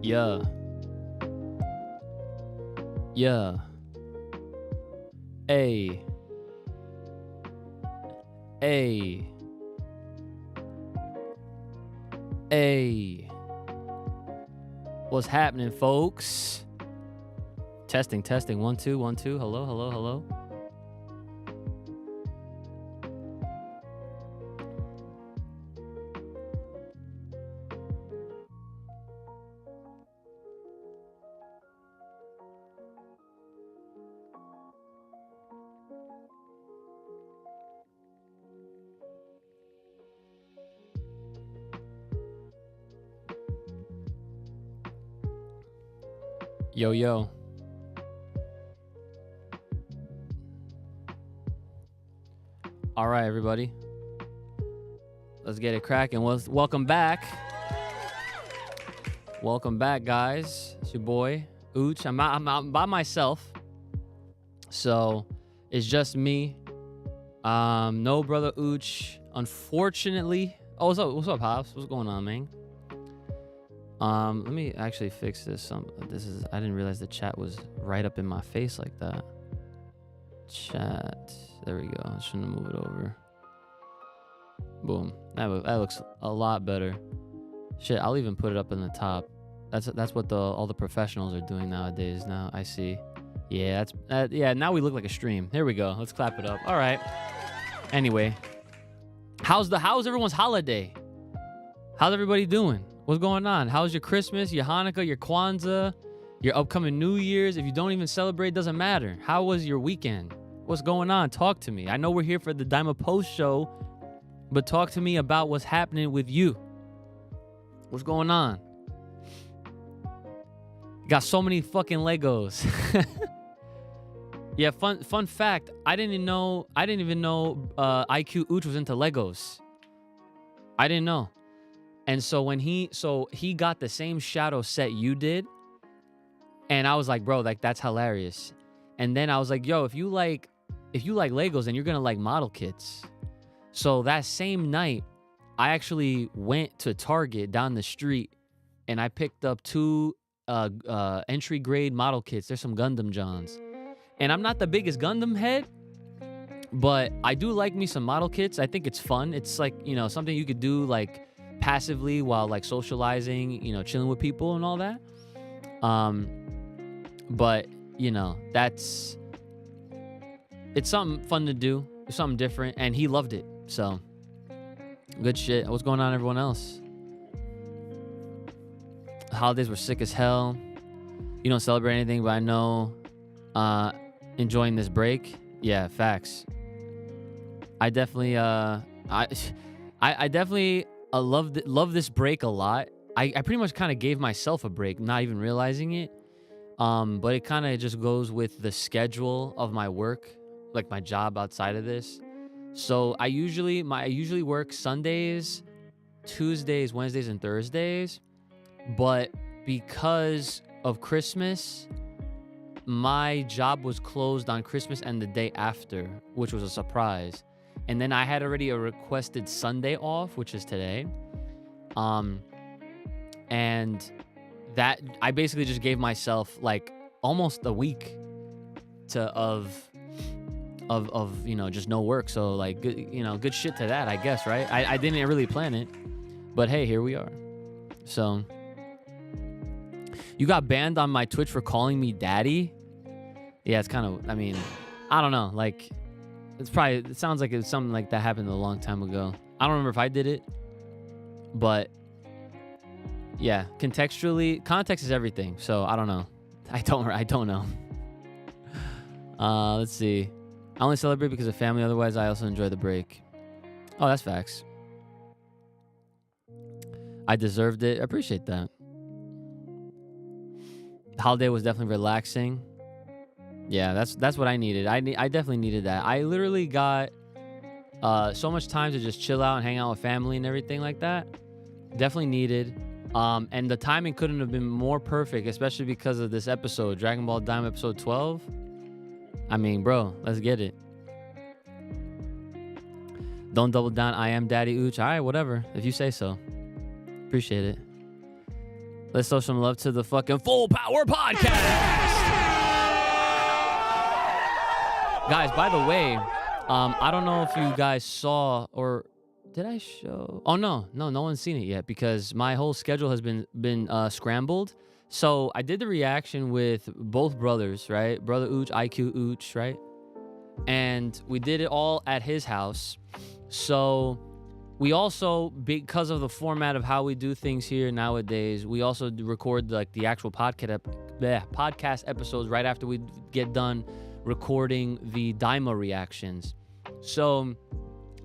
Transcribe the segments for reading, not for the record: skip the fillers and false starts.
Yeah. Yeah. Hey. Hey. Hey. What's happening, folks? Testing, testing. 1, 2, 1, 2. Hello, hello, hello. Yo, yo. All right, everybody. Let's get it cracking. Welcome back. Welcome back, guys. It's your boy, Ooch. I'm by myself. So it's just me. No brother Ooch, unfortunately. Oh, what's up, Hobbs? What's going on, man? Let me actually fix this. I didn't realize the chat was right up in my face like that. Chat. There we go. I shouldn't move it over. Boom. That looks a lot better. Shit, I'll even put it up in the top. That's what all the professionals are doing nowadays. Now I see. Yeah, yeah. Now we look like a stream. Here we go. Let's clap it up. All right. Anyway, how's everyone's holiday? How's everybody doing? What's going on? How's your Christmas, your Hanukkah, your Kwanzaa, your upcoming New Year's? If you don't even celebrate, doesn't matter. How was your weekend? What's going on? Talk to me. I know we're here for the Daima post show, but talk to me about what's happening with you. What's going on? Got so many fucking Legos. Yeah, fun fact. I didn't even know IQ Ooch was into Legos. I didn't know. And so when he got the same shadow set you did, and I was like, bro, like that's hilarious. And then I was like, yo, if you like Legos, then you're gonna like model kits. So that same night, I actually went to Target down the street, and I picked up 2 entry grade model kits. There's some Gundam Johns, and I'm not the biggest Gundam head, but I do like me some model kits. I think it's fun. It's like, something you could do like passively while like socializing, chilling with people and all that. But it's something fun to do. It's something different, and he loved it. So good shit. What's going on, everyone else? The holidays were sick as hell. You don't celebrate anything, but I know enjoying this break. Yeah, facts. I definitely I definitely love this break a lot. I pretty much kind of gave myself a break, not even realizing it. But it kind of just goes with the schedule of my work, like my job outside of this. So I usually work Sundays, Tuesdays, Wednesdays, and Thursdays. But because of Christmas, my job was closed on Christmas and the day after, which was a surprise. And then I had already a requested Sunday off, which is today. And that I basically just gave myself like almost a week of just no work. So like good shit to that, I guess, right? I didn't really plan it, but hey, here we are. So you got banned on my Twitch for calling me daddy. Yeah, it's kind of, I don't know, like it sounds like it's something like that happened a long time ago. I don't remember if I did it, but yeah, context is everything. So I don't know. I don't know. Let's see. I only celebrate because of family. Otherwise, I also enjoy the break. Oh, that's facts. I deserved it. I appreciate that. The holiday was definitely relaxing. Yeah, that's what I needed. I definitely needed that. I literally got so much time to just chill out and hang out with family and everything like that. Definitely needed. And the timing couldn't have been more perfect, especially because of this episode, Dragon Ball Daima episode 12. Bro, let's get it. Don't double down. I am Daddy Ooch. All right, whatever. If you say so. Appreciate it. Let's show some love to the fucking Full Power Podcast. Guys, by the way, I don't know if you guys saw, or did I show? Oh, no, no one's seen it yet because my whole schedule has been scrambled. So I did the reaction with both brothers, right? Brother Ooch, IQ Ooch, right? And we did it all at his house. So we also, because of the format of how we do things here nowadays, we also record like the actual podcast episodes right after we get done recording the Daima reactions. So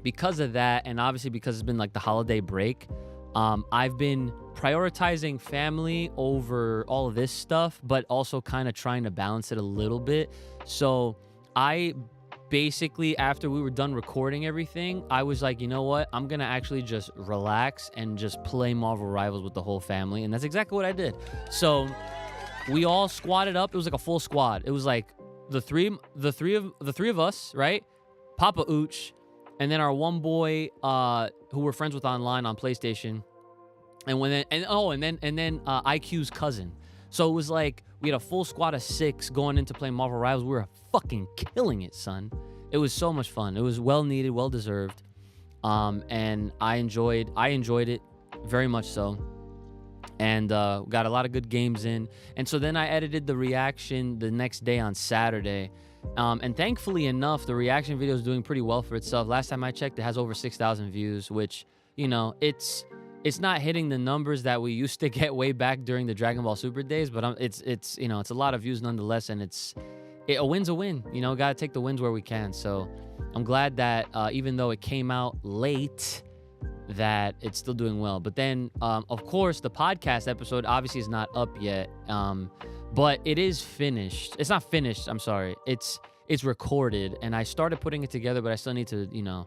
because of that, and obviously because it's been like the holiday break, I've been prioritizing family over all of this stuff, but also kind of trying to balance it a little bit. So I basically, after we were done recording everything, I was like, you know what? I'm going to actually just relax and just play Marvel Rivals with the whole family. And that's exactly what I did. So we all squatted up. It was like a full squad. It was like the three of us, right? Papa Ooch, and then our one boy who we're friends with online on PlayStation. And then IQ's cousin. So it was like we had a full squad of 6 going into playing Marvel Rivals. We were fucking killing it, son. It was so much fun. It was well needed, well deserved. And I enjoyed it very much so. And got a lot of good games in. And so then I edited the reaction the next day on Saturday. And thankfully enough, the reaction video is doing pretty well for itself. Last time I checked, it has over 6,000 views, which, you know, it's not hitting the numbers that we used to get way back during the Dragon Ball Super days, but it's you know, it's a lot of views nonetheless, and a win's a win. You know, gotta take the wins where we can. So I'm glad that even though it came out late, that it's still doing well. But then, of course, the podcast episode obviously is not up yet, but it is finished. It's not finished. I'm sorry. It's recorded, and I started putting it together, but I still need to, you know,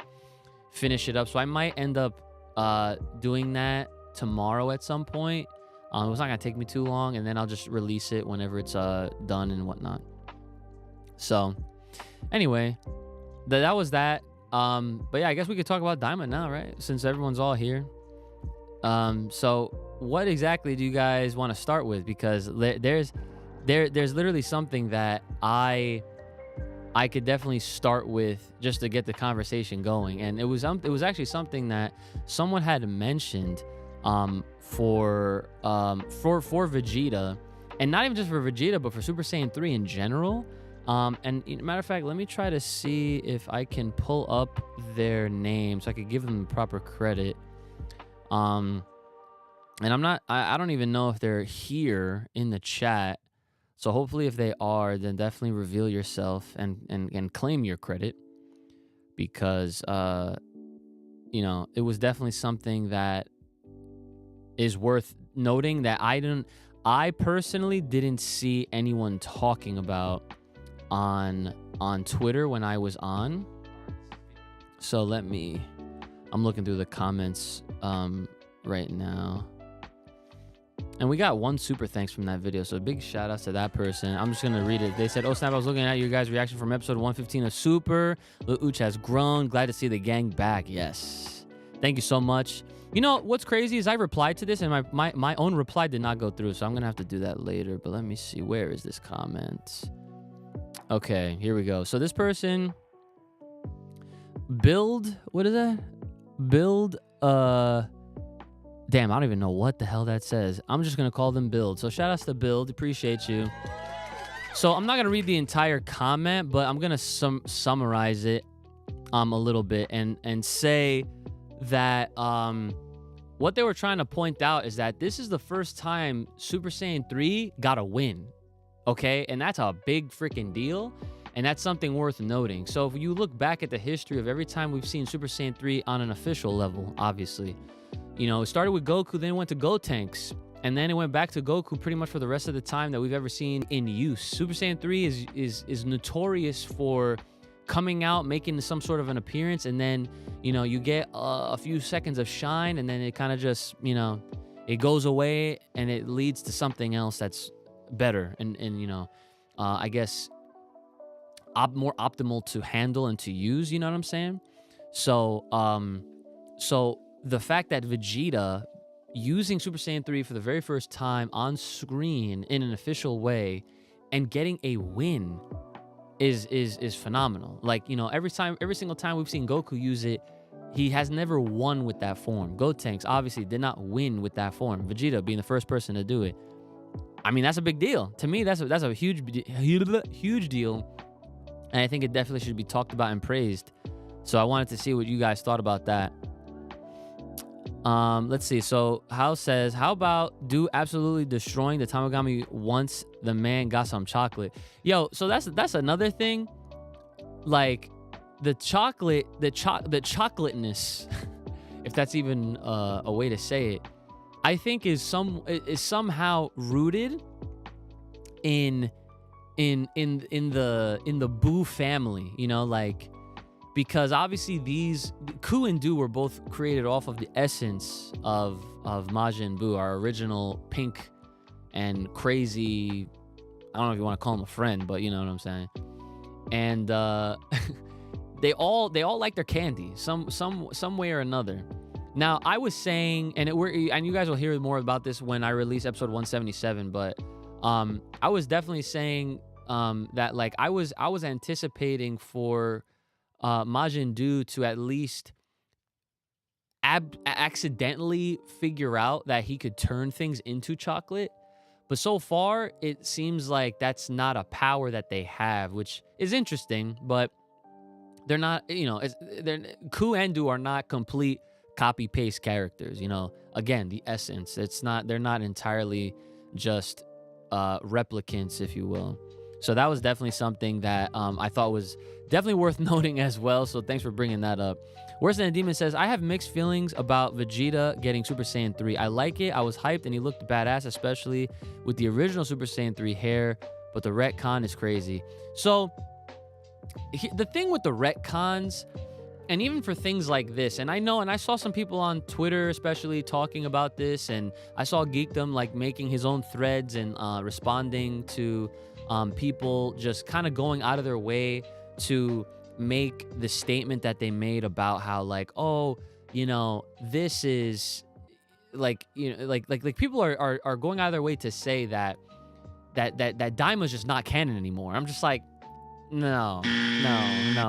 finish it up. So I might end up doing that tomorrow at some point. It's not gonna take me too long, and then I'll just release it whenever it's done and whatnot. So anyway, that was that. But yeah, I guess we could talk about Daima now, right? Since everyone's all here. So what exactly do you guys want to start with? Because there's literally something that I could definitely start with just to get the conversation going. And it was actually something that someone had mentioned for Vegeta, and not even just for Vegeta, but for Super Saiyan 3 in general. And matter of fact, let me try to see if I can pull up their names so I could give them the proper credit. And I don't even know if they're here in the chat. So hopefully if they are, then definitely reveal yourself and claim your credit, because, you know, it was definitely something that is worth noting that I personally didn't see anyone talking about on Twitter when I was on. So I'm looking through the comments right now. And we got 1 super thanks from that video, so big shout outs to that person. I'm just gonna read it. They said, "Oh snap, I was looking at your guys' reaction from episode 115 of Super. Lil Ooch has grown. Glad to see the gang back." Yes, thank you so much. You know what's crazy is I replied to this, and my own reply did not go through, so I'm gonna have to do that later. But let me see, where is this comment? Okay, here we go. So this person, what is that? Damn, I don't even know what the hell that says. I'm just going to call them Build. So shout outs to Build. Appreciate you. So I'm not going to read the entire comment, but I'm going to summarize it a little bit and say that what they were trying to point out is that this is the first time Super Saiyan 3 got a win. Okay? And that's a big freaking deal. And that's something worth noting. So if you look back at the history of every time we've seen Super Saiyan 3 on an official level, obviously, you know, it started with Goku, then it went to Gotenks, and then it went back to Goku pretty much for the rest of the time that we've ever seen in use. Super Saiyan 3 is notorious for coming out, making some sort of an appearance, and then, you know, you get a few seconds of shine, and then it kind of just, you know, it goes away, and it leads to something else that's better, and you know, I guess more optimal to handle and to use, you know what I'm saying? So, so the fact that Vegeta using Super Saiyan 3 for the very first time on screen in an official way and getting a win is phenomenal. Like, every single time we've seen Goku use it, he has never won with that form. Gotenks obviously did not win with that form. Vegeta being the first person to do it. I mean, that's a big deal. To me, that's a huge deal. And I think it definitely should be talked about and praised. So I wanted to see what you guys thought about that. Let's see. So House says, how about do absolutely destroying the Tamagami once the man got some chocolate? Yo, so that's another thing. Like the chocolateness, if that's even a way to say it, I think is somehow rooted in the Buu family, like, because obviously these Ku and Du were both created off of the essence of Majin Buu, our original pink and crazy, I don't know if you want to call him a friend, but you know what I'm saying. And they all like their candy some way or another. Now I was saying, and you guys will hear more about this when I release episode 177, but I was definitely saying that, like, I was anticipating for Majin Buu to at least accidentally figure out that he could turn things into chocolate. But so far, it seems like that's not a power that they have, which is interesting. But they're not, Ku and Du are not complete copy-paste characters. Again, the essence. They're not entirely just replicants, if you will. So that was definitely something that I thought was definitely worth noting as well. So thanks for bringing that up. Worse Than a Demon says, I have mixed feelings about Vegeta getting Super Saiyan 3. I like it. I was hyped and he looked badass, especially with the original Super Saiyan 3 hair. But the retcon is crazy. So the thing with the retcons, and even for things like this, and I saw some people on Twitter especially talking about this, and I saw Geekdom like making his own threads and responding to people just kind of going out of their way to make the statement that they made about how, like, this is like, like people are going out of their way to say that Daima's just not canon anymore. I'm just like, no,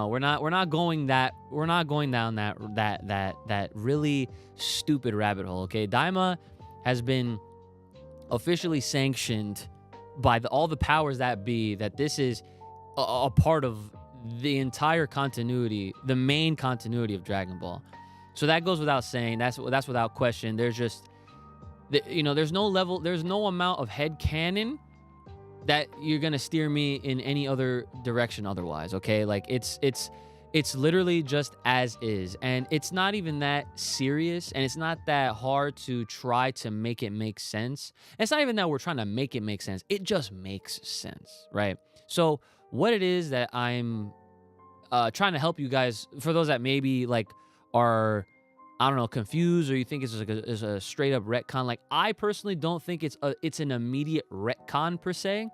we're not going down that really stupid rabbit hole. Okay, Daima has been officially sanctioned by all the powers that be, that this is a part of the entire continuity, the main continuity of Dragon Ball. So that goes without saying. That's without question. There's just, there's no amount of head canon that you're gonna steer me in any other direction otherwise. Okay, like it's literally just as is, and it's not even that serious, and it's not that hard to try to make it make sense. And it's not even that we're trying to make it make sense. It just makes sense, right? So what it is that I'm trying to help you guys, for those that maybe like are, I don't know, confused, or you think it's like a straight up retcon. Like, I personally don't think it's an immediate retcon per se.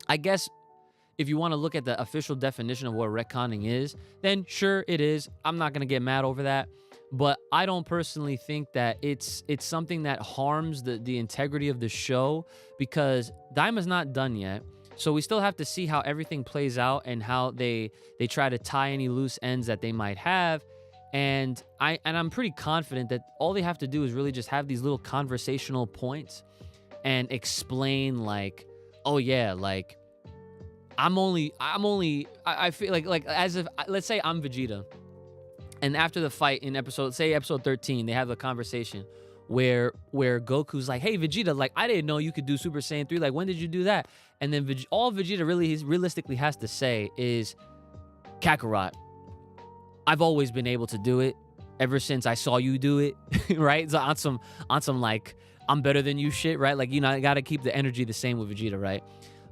I guess if you want to look at the official definition of what retconning is, then sure, it is. I'm not gonna get mad over that. But I don't personally think that it's something that harms the integrity of the show, because Daima's not done yet. So we still have to see how everything plays out and how they try to tie any loose ends that they might have. And I'm pretty confident that all they have to do is really just have these little conversational points and explain, like, oh yeah, like I feel like as if, let's say I'm Vegeta, and after the fight in episode 13, they have a conversation where Goku's like, hey Vegeta, like, I didn't know you could do Super Saiyan 3, like, when did you do that? And then all Vegeta realistically has to say is, Kakarot, I've always been able to do it ever since I saw you do it, right? So on some like, I'm better than you shit, right? Like, I gotta keep the energy the same with Vegeta, right?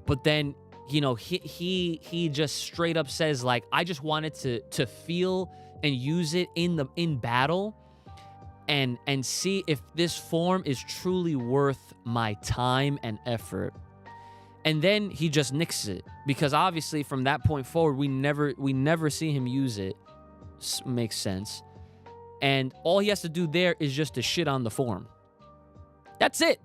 But then, he just straight up says, like, I just wanted to feel and use it in battle and see if this form is truly worth my time and effort. And then he just nixes it, because obviously from that point forward, we never see him use it. Makes sense. And all he has to do there is just to shit on the form. That's it.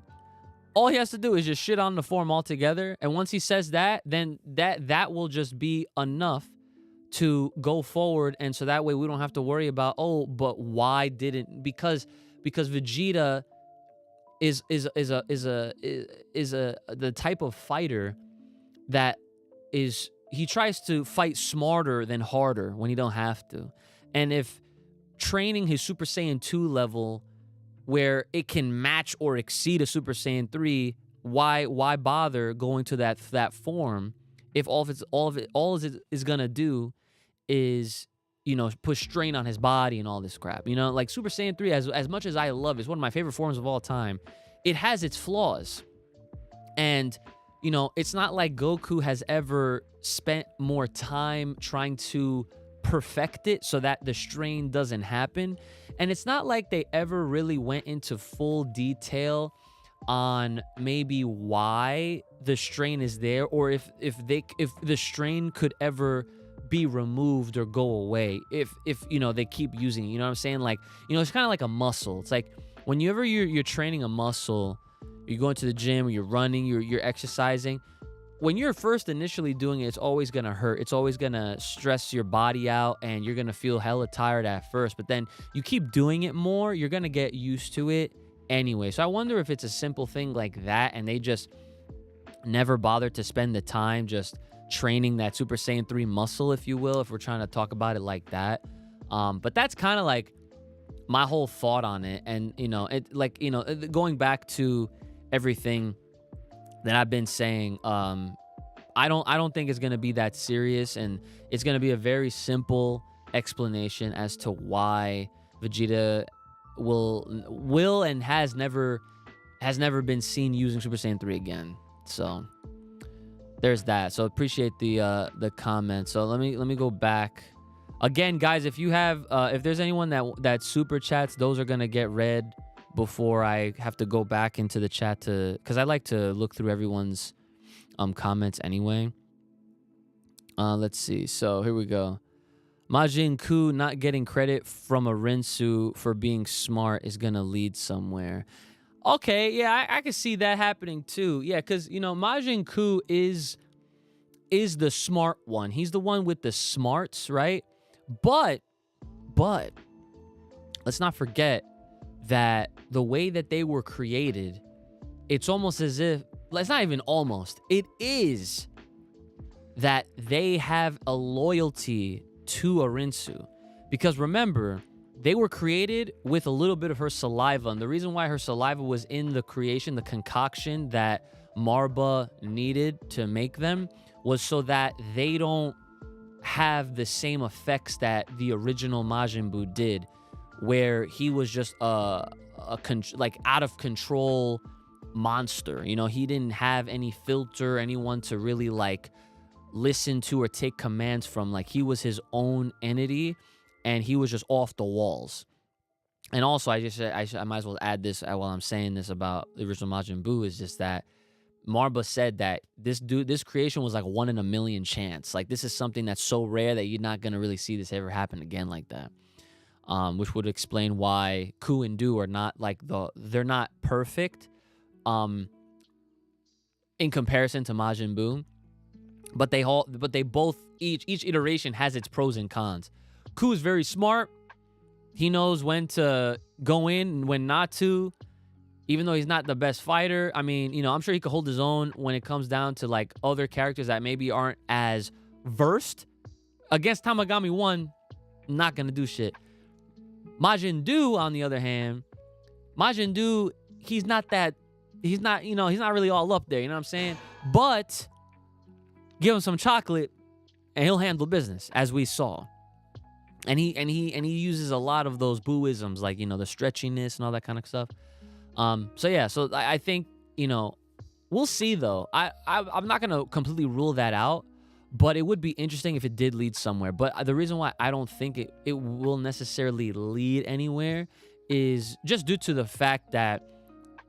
All he has to do is just shit on the form altogether. And once he says that, then that will just be enough to go forward. And so that way we don't have to worry about, oh, but why didn't, because Vegeta is the type of fighter that he tries to fight smarter than harder when he don't have to. And if training his Super Saiyan 2 level where it can match or exceed a Super Saiyan 3, why bother going to that form if all it is gonna do is, put strain on his body and all this crap. Like Super Saiyan 3, as much as I love it, it's one of my favorite forms of all time, it has its flaws. And it's not like Goku has ever spent more time trying to perfect it so that the strain doesn't happen. And it's not like they ever really went into full detail on maybe why the strain is there, or if the strain could ever be removed or go away if they keep using it. You know what I'm saying? Like, it's kind of like a muscle. It's like whenever you're training a muscle, you're going to the gym, or you're running, you're exercising. When you're first initially doing it, it's always going to hurt. It's always going to stress your body out, and you're going to feel hella tired at first. But then you keep doing it more, you're going to get used to it anyway. So I wonder if it's a simple thing like that, and they just never bothered to spend the time just training that Super Saiyan 3 muscle, if you will, if we're trying to talk about it like that. But that's kind of like my whole thought on it. And, going back to everything that I've been saying, I don't think it's going to be that serious, and it's going to be a very simple explanation as to why Vegeta will and has never been seen using Super Saiyan 3 again. So there's that. So appreciate the comment. So let me go back again, guys. If you have if there's anyone that super chats, those are gonna get read before I have to go back into the chat because I like to look through everyone's comments anyway. Let's see. So here we go. Majin Ku not getting credit from a Rinsu for being smart is gonna lead somewhere. Okay, yeah, I can see that happening too. Yeah, because Majin Ku is the smart one. He's the one with the smarts, right? But let's not forget that the way that they were created, it's almost as if, it's not even almost, it is that they have a loyalty to a Rinsu. Because remember, they were created with a little bit of her saliva. And the reason why her saliva was in the creation, the concoction that Marba needed to make them, was so that they don't have the same effects that the original Majin Buu did, where he was just like out of control monster. He didn't have any filter, anyone to really like listen to or take commands from. Like, he was his own entity, and he was just off the walls. And also, I might as well add this while I'm saying this about the original Majin Buu, is just that Marba said that this creation was like 1 in a million chance. Like, this is something that's so rare that you're not gonna really see this ever happen again like that. Which would explain why Ku and Do are not like they're not perfect, in comparison to Majin Buu, but they both each iteration has its pros and cons. Ku is very smart. He knows when to go in and when not to, even though he's not the best fighter. I mean, I'm sure he could hold his own when it comes down to like other characters that maybe aren't as versed. Against Tamagami 1, not gonna do shit. Majin Buu, on the other hand, he's not really all up there, you know what I'm saying? But give him some chocolate and he'll handle business, as we saw. And he uses a lot of those Buisms, like, the stretchiness and all that kind of stuff. So I think, we'll see though. I'm not gonna completely rule that out, but it would be interesting if it did lead somewhere. But the reason why I don't think it will necessarily lead anywhere is just due to the fact that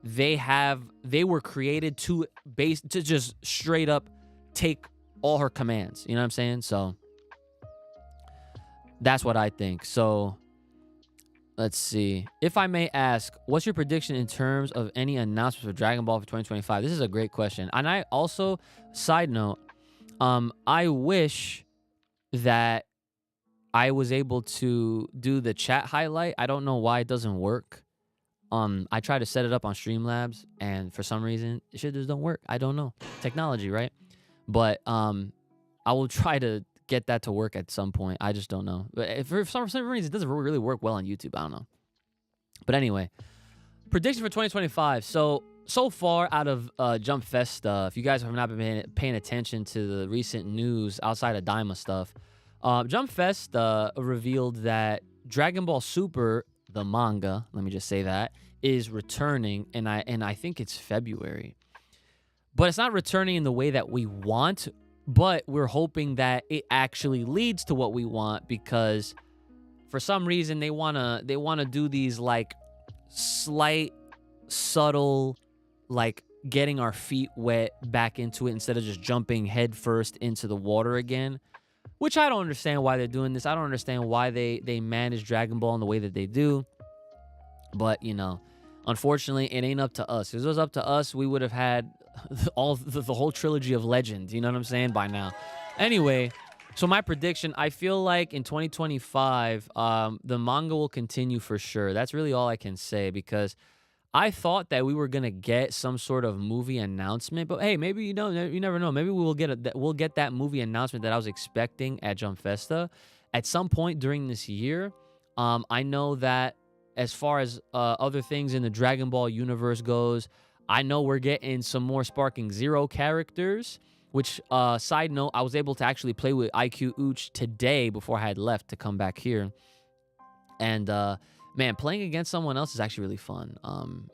they were created to just straight up take all her commands. You know what I'm saying? So that's what I think. So Let's see. If I may ask, what's your prediction in terms of any announcements for Dragon Ball for 2025? This is a great question. And I also, side note, I wish that I was able to do the chat highlight. I don't know why it doesn't work. I tried to set it up on Streamlabs, and for some reason, it shit just don't work. I don't know. Technology, right? But I will try to get that to work at some point. I just don't know. But if for some reason, it doesn't really work well on YouTube. I don't know. But anyway, prediction for 2025. So far out of Jump Fest stuff, if you guys have not been paying attention to the recent news outside of Daima stuff, Jump Fest revealed that Dragon Ball Super, the manga, let me just say that, is returning, and I think it's February. But it's not returning in the way that we want, but we're hoping that it actually leads to what we want, because for some reason they wanna do these like slight, subtle, like getting our feet wet back into it instead of just jumping headfirst into the water again. Which I don't understand why they're doing this. I don't understand why they manage Dragon Ball in the way that they do. But, you know, unfortunately, it ain't up to us. If it was up to us, we would have had the whole trilogy of Legend. You know what I'm saying? By now. Anyway, so my prediction, I feel like in 2025, the manga will continue for sure. That's really all I can say, because I thought that we were gonna get some sort of movie announcement, but hey, maybe you never know. Maybe we'll get that movie announcement that I was expecting at Jump Festa at some point during this year. I know that as far as other things in the Dragon Ball universe goes, I know we're getting some more Sparking Zero characters. Which side note, I was able to actually play with IQ Ooch today before I had left to come back here, and man, playing against someone else is actually really fun,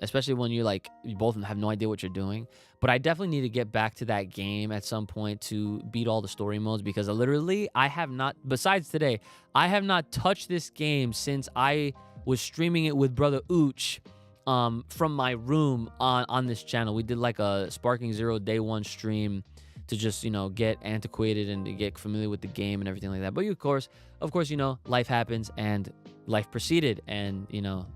especially when you both have no idea what you're doing. But I definitely need to get back to that game at some point to beat all the story modes, because literally I have not, besides today, I have not touched this game since I was streaming it with brother Ooch from my room on this channel. We did like a Sparking Zero day one stream to just, you know, get antiquated and to get familiar with the game and everything like that. But of course, you know, life happens and life proceeded, and, you know,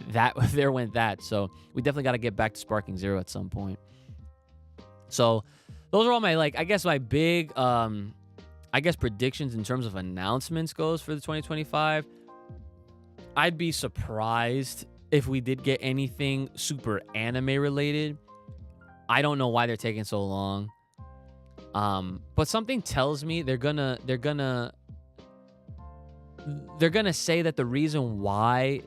that there went that. So we definitely got to get back to Sparking Zero at some point. So those are all my, I guess my big, predictions in terms of announcements goes for the 2025. I'd be surprised if we did get anything super anime related. I don't know why they're taking so long. But something tells me they're gonna say that the reason why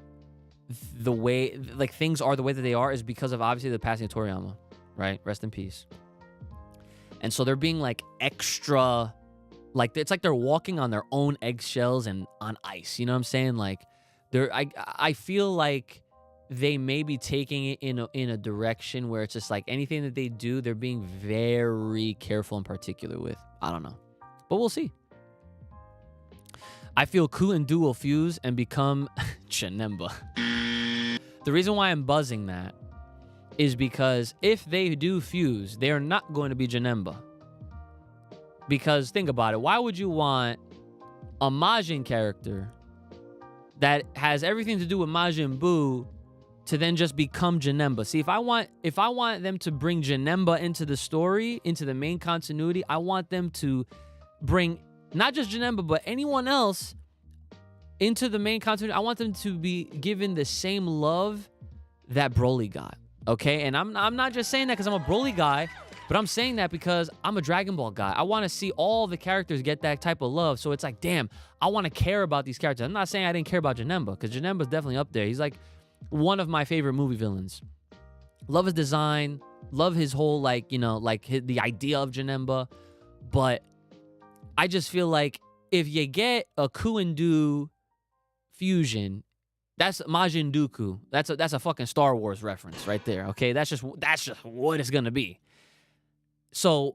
the way things are the way that they are is because of obviously the passing of Toriyama, right? Rest in peace. And so they're being extra, it's like they're walking on their own eggshells and on ice. You know what I'm saying? I feel like they may be taking it in a direction where it's just anything that they do, they're being very careful and particular with. I don't know, but we'll see. I feel Ku and Du will fuse and become Janemba. The reason why I'm buzzing that is because if they do fuse, they are not going to be Janemba. Because think about it. Why would you want a Majin character that has everything to do with Majin Buu to then just become Janemba? See, if I want them to bring Janemba into the story, into the main continuity, I want them to bring not just Janemba, but anyone else into the main continuity. I want them to be given the same love that Broly got. Okay? And I'm not just saying that because I'm a Broly guy, but I'm saying that because I'm a Dragon Ball guy. I want to see all the characters get that type of love. So it's damn, I want to care about these characters. I'm not saying I didn't care about Janemba, because Janemba's definitely up there. He's one of my favorite movie villains. Love his design, love his whole the idea of Janemba, but I just feel like if you get a Ku and Du fusion, that's Majin Dooku. That's a fucking Star Wars reference right there. Okay, that's just what it's gonna be. So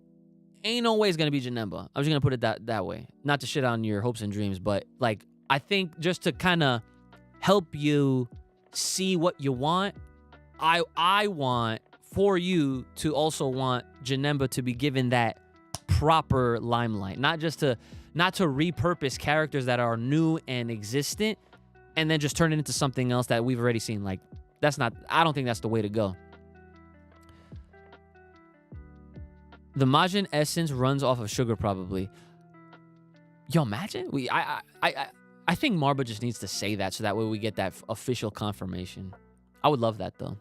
ain't no way it's gonna be Janemba. I'm just gonna put it that way. Not to shit on your hopes and dreams, but I think just to kind of help you see what you want, I want for you to also want Janemba to be given that proper limelight, not to repurpose characters that are new and existent and then just turn it into something else that we've already seen. Like, I don't think that's the way to go. The Majin essence runs off of sugar, probably. Yo, imagine I think Marba just needs to say that so that way we get that official confirmation. I would love that though.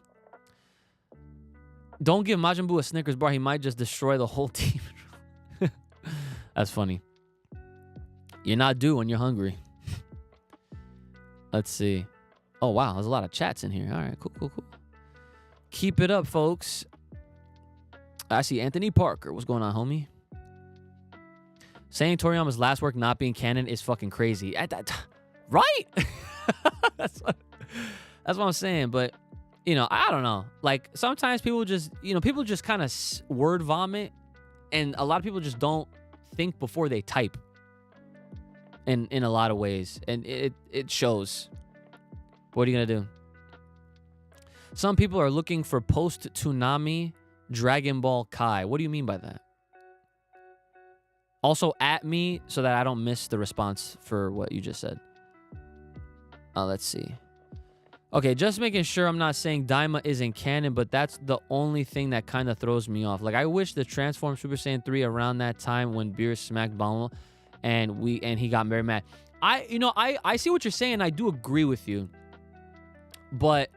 Don't give Majin Buu a Snickers bar. He might just destroy the whole team. That's funny. You're not due when you're hungry. Let's see. Oh, wow. There's a lot of chats in here. All right. Cool. Keep it up, folks. I see Anthony Parker. What's going on, homie? Saying Toriyama's last work not being canon is fucking crazy. Right? That's what I'm saying. But, I don't know. Like, sometimes people just, people just kind of word vomit. And a lot of people just don't think before they type. In a lot of ways. And it shows. What are you going to do? Some people are looking for post-Toonami Dragon Ball Kai. What do you mean by that? Also, at me so that I don't miss the response for what you just said. Let's see. Okay, just making sure I'm not saying Daima isn't canon, but that's the only thing that kind of throws me off. Like, I wish the Transform Super Saiyan 3 around that time when Beerus smacked Bulma and he got very mad. I see what you're saying. I do agree with you. But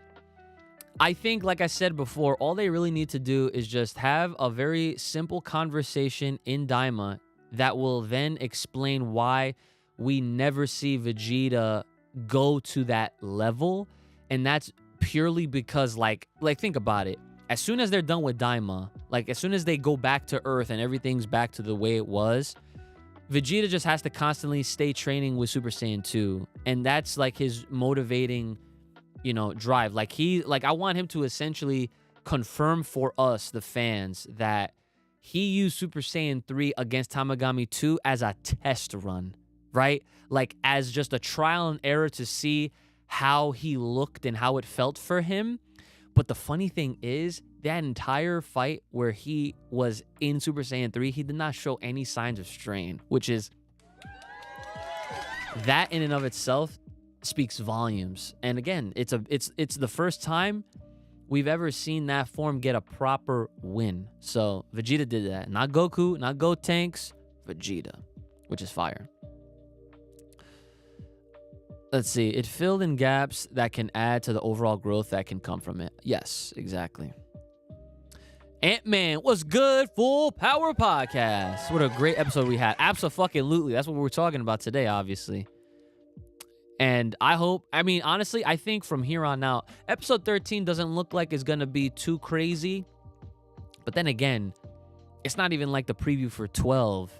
I think, like I said before, all they really need to do is just have a very simple conversation in Daima that will then explain why we never see Vegeta go to that level. And that's purely because, like think about it. As soon as they're done with Daima, like as soon as they go back to Earth and everything's back to the way it was, Vegeta just has to constantly stay training with Super Saiyan 2. And that's like his motivating, drive. Like I want him to essentially confirm for us, the fans, that he used Super Saiyan 3 against Tamagami 2 as a test run, right? Like as just a trial and error to see how he looked and how it felt for him. But the funny thing is, that entire fight where he was in Super Saiyan 3, he did not show any signs of strain, which is, that in and of itself speaks volumes. And again, it's the first time we've ever seen that form get a proper win. So Vegeta did that. Not Goku, not Gotenks, Vegeta, which is fire. Let's see. It filled in gaps that can add to the overall growth that can come from it. Yes, exactly. Ant-Man, what's good? Full Power Podcast. What a great episode we had. Abso-fucking-lutely. That's what we're talking about today, obviously. And honestly, I think from here on out, episode 13 doesn't look like it's going to be too crazy. But then again, it's not even like the preview for 12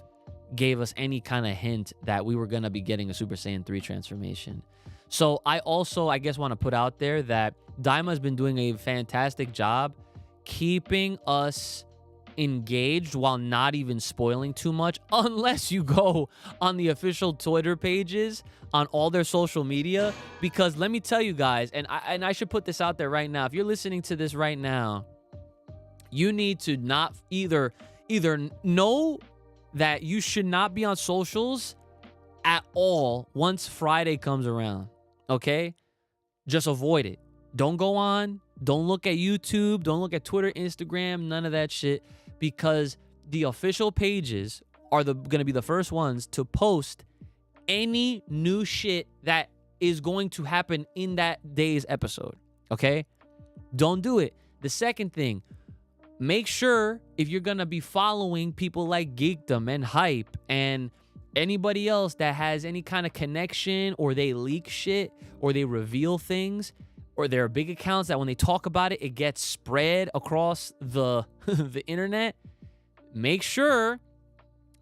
gave us any kind of hint that we were going to be getting a Super Saiyan 3 transformation. So I also, I guess, want to put out there that Daima's been doing a fantastic job keeping us engaged while not even spoiling too much, unless you go on the official Twitter pages on all their social media. Because let me tell you guys, and I should put this out there right now, if you're listening to this right now, you need to not either know that you should not be on socials at all once Friday comes around, okay? Just avoid it. Don't go on. Don't look at YouTube. Don't look at Twitter, Instagram, none of that shit, because the official pages are going to be the first ones to post any new shit that is going to happen in that day's episode, okay? Don't do it. The second thing, make sure if you're going to be following people like Geekdom and Hype and anybody else that has any kind of connection, or they leak shit, or they reveal things, or there are big accounts that when they talk about it, it gets spread across the the internet, make sure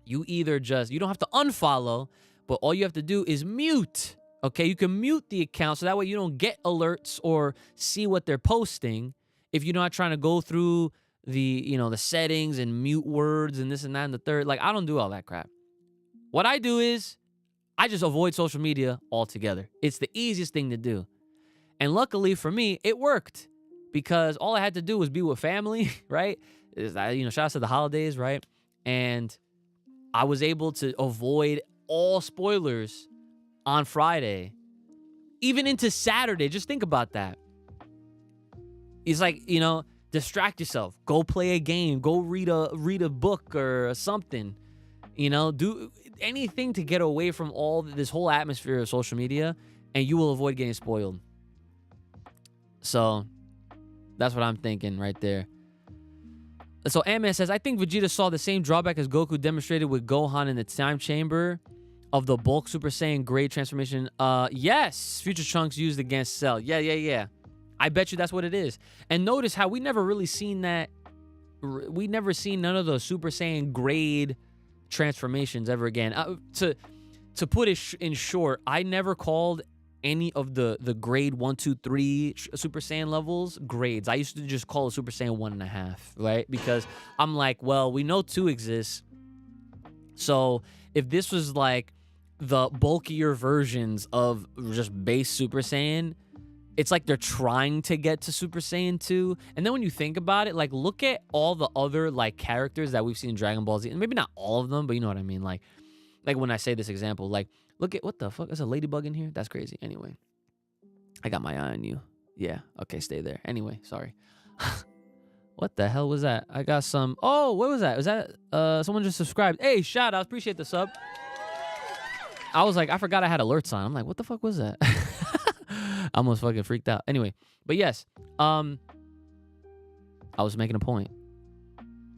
you either you don't have to unfollow, but all you have to do is mute, okay? You can mute the account so that way you don't get alerts or see what they're posting if you're not trying to go through the settings and mute words and this and that and the third. Like, I don't do all that crap. What I do is I just avoid social media altogether. It's the easiest thing to do. And luckily for me, it worked, because all I had to do was be with family, right? Shout out to the holidays, right? And I was able to avoid all spoilers on Friday. even into Saturday. Just think about that. It's like, you know, distract yourself. Go play a game. Go read a book or something. You know, do anything to get away from all this whole atmosphere of social media, and you will avoid getting spoiled. So that's what I'm thinking right there. So Ant-Man says, I think Vegeta saw the same drawback as Goku demonstrated with Gohan in the time chamber of the bulk Super Saiyan grade transformation. Yes, Future Trunks used against Cell. Yeah. I bet you that's what it is. And notice how we never really seen that. We never seen none of those Super Saiyan grade transformations ever again. To put it in short, I never called any of the grade 1, 2, 3 Super Saiyan levels grades. I used to just call it Super Saiyan 1.5, right? Because I'm like, well, we know 2 exists. So if this was like the bulkier versions of just base Super Saiyan, it's like they're trying to get to Super Saiyan 2. And then when you think about it, like, look at all the other like characters that we've seen in Dragon Ball Z. And maybe not all of them, but you know what I mean? Like when I say this example, like, look at, what the fuck? There's a ladybug in here? That's crazy. Anyway, I got my eye on you. Yeah. Okay, stay there. Anyway, sorry. What the hell was that? I got some. Oh, what was that? Was that someone just subscribed? Hey, shout out. Appreciate the sub. I was like, I forgot I had alerts on. I'm like, what the fuck was that? I almost fucking freaked out. Anyway, but yes. I was making a point.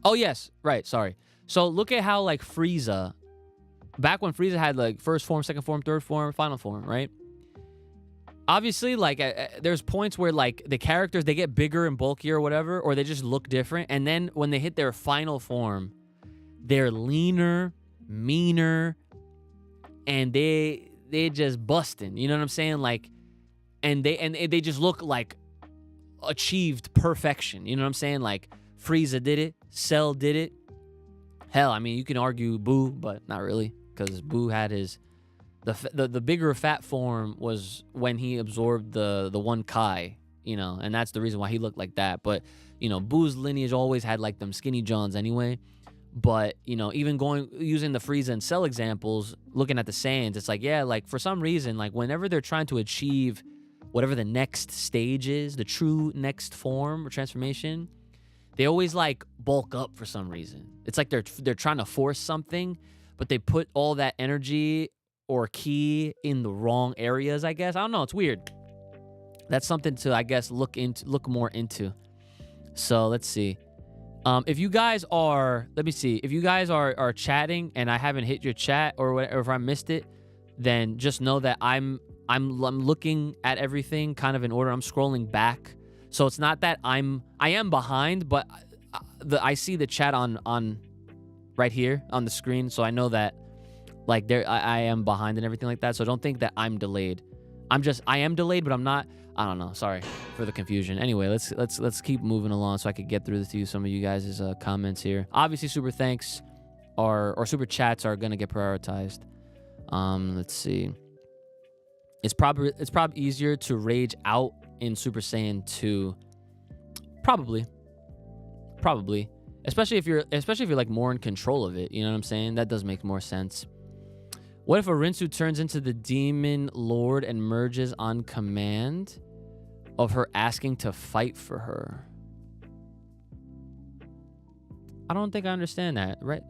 Oh, yes. Right. Sorry. So look at how like Frieza, back when Frieza had like first form, second form, third form, final form, right? Obviously, like there's points where like the characters, they get bigger and bulkier or whatever, or they just look different. And then when they hit their final form, they're leaner, meaner, and they just busting. You know what I'm saying? Like, and they just look like achieved perfection. You know what I'm saying? Like Frieza did it, Cell did it. Hell, I mean, you can argue Boo, but not really. Because Boo had his the bigger fat form was when he absorbed the one Kai, you know, and that's the reason why he looked like that. But you know, Boo's lineage always had like them skinny Johns anyway. But you know, even using the Frieza and Cell examples, looking at the Saiyans, it's like, yeah, like for some reason, like whenever they're trying to achieve whatever the next stage is, the true next form or transformation, they always like bulk up for some reason. It's like they're trying to force something, but they put all that energy or ki in the wrong areas, I guess. I don't know. It's weird. That's something to, I guess, look more into. So let's see. If you guys are, let me see. If you guys are chatting and I haven't hit your chat or whatever, or if I missed it, then just know that I'm looking at everything kind of in order. I'm scrolling back. So it's not that I am behind, but I see the chat on right here on the screen, so I know that like I am behind and everything like that. So don't think that I'm delayed. I am delayed, but I'm not. I don't know. Sorry for the confusion. Anyway, let's keep moving along so I could get through to some of you guys' comments here. Obviously, super thanks or super chats are gonna get prioritized. Let's see. It's probably easier to rage out in Super Saiyan 2. Probably. Especially if you're like more in control of it. You know what I'm saying? That does make more sense. What if a Rinsu turns into the Demon Lord and merges on command of her asking to fight for her? I don't think I understand that, right?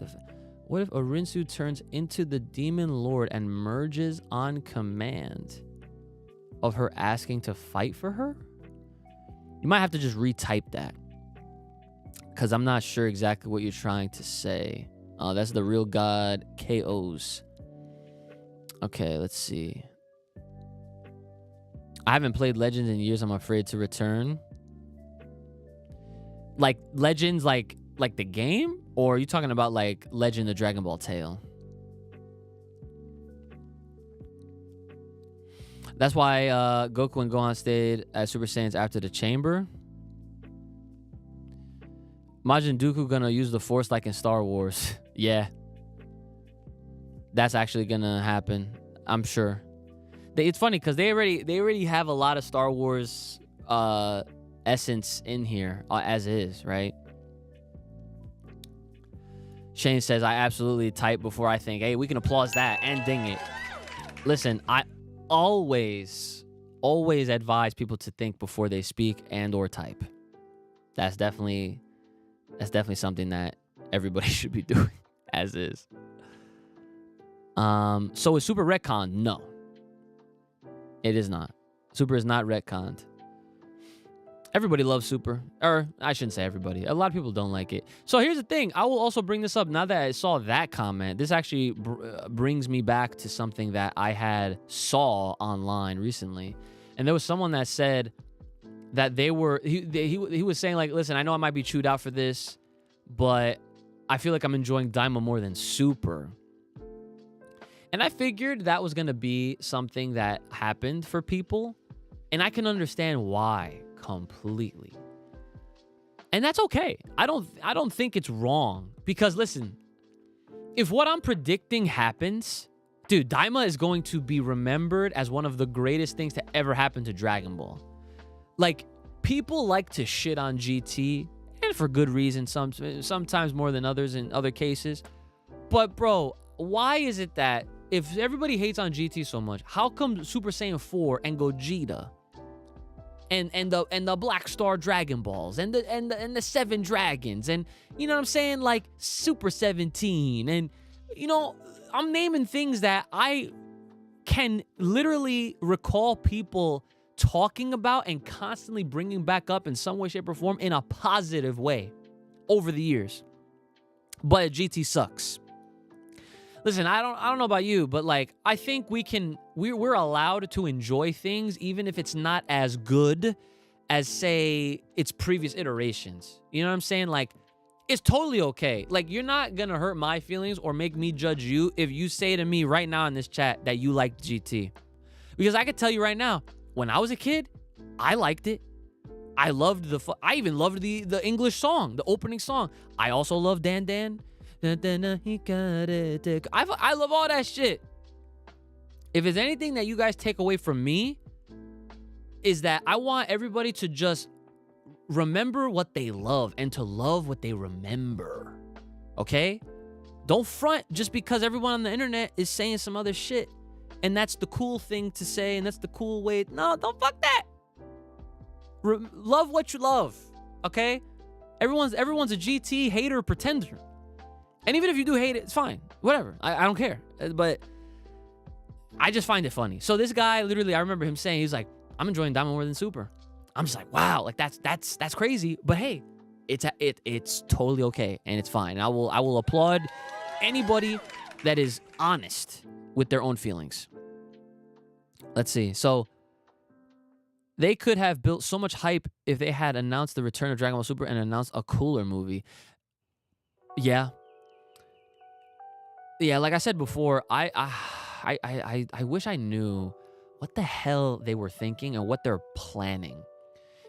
What if a Rinsu turns into the Demon Lord and merges on command of her asking to fight for her? You might have to just retype that, because I'm not sure exactly what you're trying to say. Oh, that's the Real God KOs. Okay, let's see. I haven't played Legends in years. I'm afraid to return. Like Legends, like the game? Or are you talking about like Legend of Dragon Ball Tale? That's why Goku and Gohan stayed as Super Saiyans after the chamber. Majin Dooku gonna use the Force like in Star Wars. Yeah. That's actually gonna happen, I'm sure. It's funny because they already have a lot of Star Wars essence in here as is, right? Shane says, I absolutely type before I think. Hey, we can applause that and ding it. Listen, I always always advise people to think before they speak and or type. That's definitely something that everybody should be doing, as is. So is Super retconned? No. It is not. Super is not retconned. Everybody loves Super. Or, I shouldn't say everybody. A lot of people don't like it. So here's the thing. I will also bring this up. Now that I saw that comment, this actually brings me back to something that I had saw online recently. And there was someone that said that they were... He was saying, like, listen, I know I might be chewed out for this, but I feel like I'm enjoying Daima more than Super. And I figured that was going to be something that happened for people. And I can understand why completely. And that's okay. I don't think it's wrong. Because listen, if what I'm predicting happens, dude, Daima is going to be remembered as one of the greatest things to ever happen to Dragon Ball. Like, people like to shit on GT, and for good reason, sometimes more than others in other cases. But bro, why is it that if everybody hates on GT so much, how come Super Saiyan 4 and Gogeta and the Black Star Dragon Balls and the Seven Dragons and, you know what I'm saying, like Super 17, and, you know, I'm naming things that I can literally recall people talking about and constantly bringing back up in some way, shape, or form in a positive way over the years. But GT sucks. Listen, I don't know about you, but like, I think we're allowed to enjoy things even if it's not as good as, say, its previous iterations. You know what I'm saying? Like, it's totally okay. Like, you're not gonna hurt my feelings or make me judge you if you say to me right now in this chat that you like GT. Because I can tell you right now, when I was a kid, I liked it. I even loved the English song, the opening song. I also love Dan Dan. I love all that shit. If there's anything that you guys take away from me, is that I want everybody to just remember what they love and to love what they remember. Okay? Don't front just because everyone on the internet is saying some other shit. And that's the cool thing to say, and that's the cool way. No, don't fuck that. Love what you love. Okay? Everyone's a GT hater pretender. And even if you do hate it, it's fine. Whatever. I don't care. But I just find it funny. So this guy, literally, I remember him saying, he's like, I'm enjoying Daima more than Super. I'm just like, wow, like that's crazy. But hey, it's totally okay and it's fine. I will applaud anybody that is honest with their own feelings. Let's see. So they could have built so much hype if they had announced the return of Dragon Ball Super and announced a cooler movie. Yeah. Yeah, like I said before, I wish I knew what the hell they were thinking and what they're planning.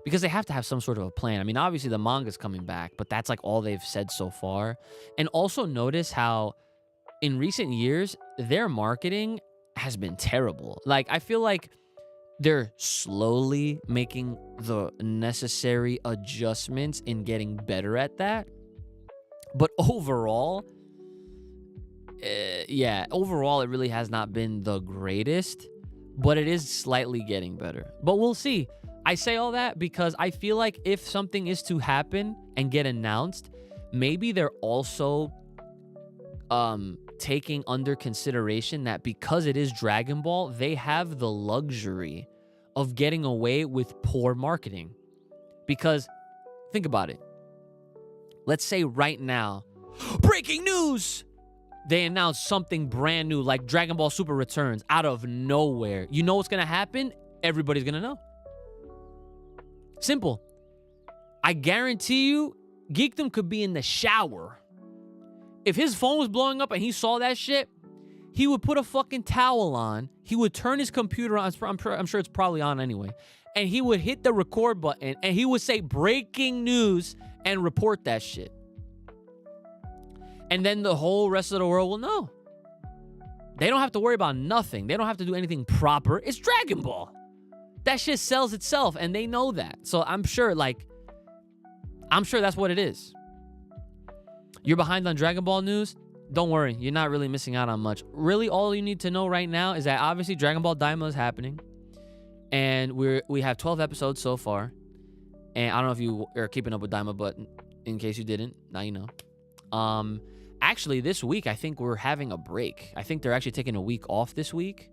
Because they have to have some sort of a plan. I mean, obviously the manga's coming back, but that's like all they've said so far. And also notice how in recent years, their marketing has been terrible. Like, I feel like they're slowly making the necessary adjustments in getting better at that. But overall, overall, it really has not been the greatest, but it is slightly getting better. But we'll see. I say all that because I feel like if something is to happen and get announced, maybe they're also taking under consideration that because it is Dragon Ball, they have the luxury of getting away with poor marketing. Because think about it. Let's say right now, breaking news! They announce something brand new like Dragon Ball Super returns out of nowhere. You know what's going to happen? Everybody's going to know. Simple. I guarantee you, Geekdom could be in the shower. If his phone was blowing up and he saw that shit, he would put a fucking towel on. He would turn his computer on. I'm sure it's probably on anyway. And he would hit the record button and he would say breaking news and report that shit. And then the whole rest of the world will know. They don't have to worry about nothing. They don't have to do anything proper. It's Dragon Ball. That shit sells itself, and they know that. So I'm sure that's what it is. You're behind on Dragon Ball news? Don't worry. You're not really missing out on much. Really, all you need to know right now is that obviously Dragon Ball Daima is happening. And we have 12 episodes so far. And I don't know if you are keeping up with Daima, but in case you didn't, now you know. Actually, this week, I think we're having a break. I think they're actually taking a week off this week,